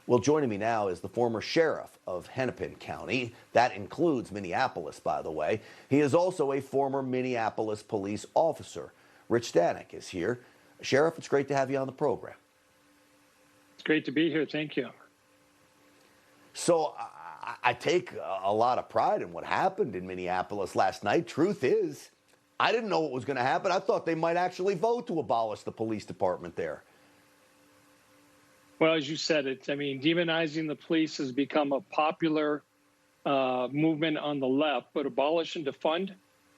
Well, joining me now is the former sheriff of Hennepin County. That includes Minneapolis, by the way. He is also a former Minneapolis police officer. Rich Stanek is here. Sheriff, it's great to have you on the program. It's great to be here. Thank you. So I take a lot of pride in what happened in Minneapolis last night. Truth is, I didn't know what was going to happen. I thought they might actually vote to abolish the police department there. Well, as you said, demonizing the police has become a popular movement on the left, but abolish and defund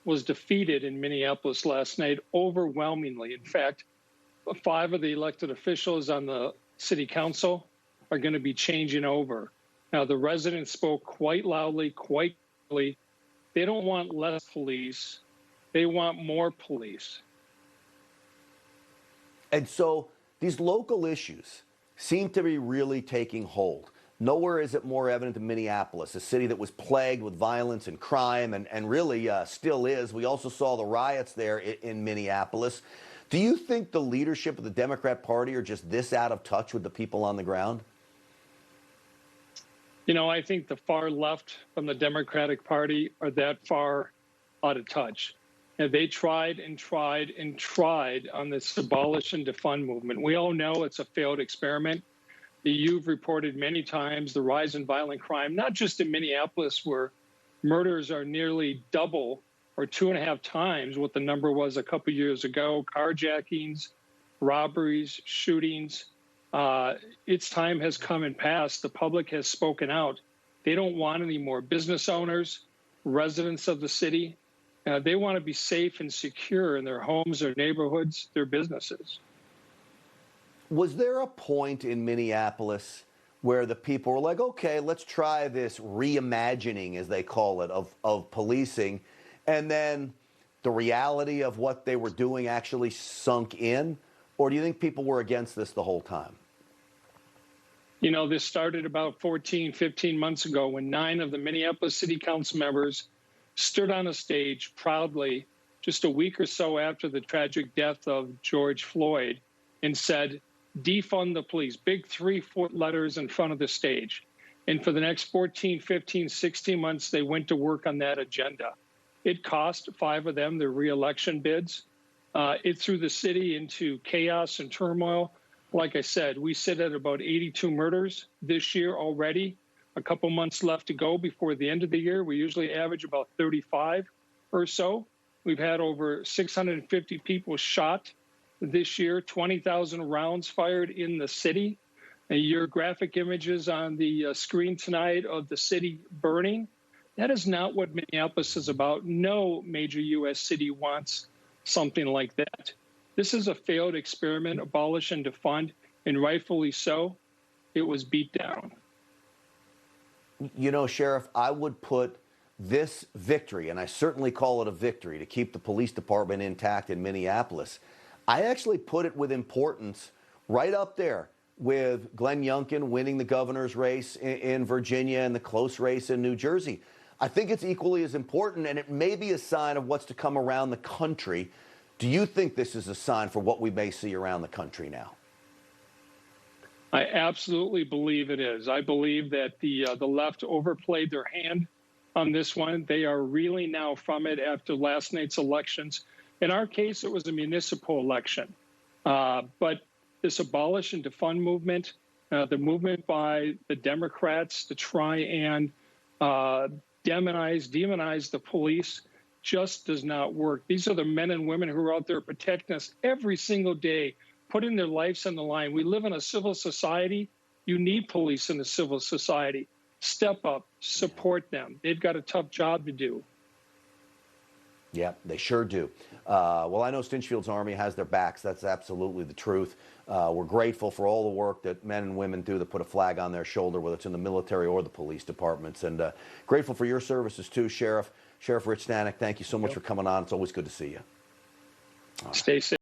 was defeated in Minneapolis last night overwhelmingly. In fact, 5 of the elected officials on the city council are going to be changing over. Now, the residents spoke quite loudly, quite clearly. They don't want less police. They want more police. And so these local issues seem to be really taking hold. Nowhere is it more evident than Minneapolis, a city that was plagued with violence and crime and really still is. We also saw the riots there in Minneapolis. Do you think the leadership of the Democrat Party are just this out of touch with the people on the ground? You know, I think the far left from the Democratic Party are that far out of touch. And they tried and tried and tried on this abolish and defund movement. We all know it's a failed experiment. You've reported many times the rise in violent crime, not just in Minneapolis, where murders are nearly double or 2.5 times what the number was a couple years ago, carjackings, robberies, shootings. Its time has come and passed. The public has spoken out. They don't want any more. Business owners, residents of the city, they want to be safe and secure in their homes, their neighborhoods, their businesses. Was there a point in Minneapolis where the people were like, okay, let's try this reimagining, as they call it, of policing, and then the reality of what they were doing actually sunk in? Or do you think people were against this the whole time? You know, this started about 14, 15 months ago when 9 of the Minneapolis City Council members stood on a stage proudly just a week or so after the tragic death of George Floyd and said, defund the police, big 3-foot letters in front of the stage. And for the next 14, 15, 16 months, they went to work on that agenda. It cost 5 of them their reelection bids. It threw the city into chaos and turmoil. Like I said, we sit at about 82 murders this year already. A couple months left to go before the end of the year. We usually average about 35 or so. We've had over 650 people shot this year, 20,000 rounds fired in the city. And your graphic images on the screen tonight of the city burning, that is not what Minneapolis is about. No major U.S. city wants something like that. This is a failed experiment, abolish and defund, and rightfully so. It was beat down. You know, Sheriff, I would put this victory, and I certainly call it a victory, to keep the police department intact in Minneapolis. I actually put it with importance right up there with Glenn Youngkin winning the governor's race in Virginia and the close race in New Jersey. I think it's equally as important, and it may be a sign of what's to come around the country. Do you think this is a sign for what we may see around the country now? I absolutely believe it is. I believe that the left overplayed their hand on this one. They are reeling now from it after last night's elections. In our case, it was a municipal election. But this abolish and defund movement, the movement by the Democrats to try and demonize the police, just does not work. These are the men and women who are out there protecting us every single day, putting their lives on the line. We live in a civil society. You need police in a civil society. Step up, support them. They've got a tough job to do. Yeah, they sure do. Well, I know Stinchfield's Army has their backs. That's absolutely the truth. We're grateful for all the work that men and women do that put a flag on their shoulder, whether it's in the military or the police departments. And grateful for your services, too, Sheriff. Sheriff Rich Stanek, thank you so much for coming on. It's always good to see you. Stay safe.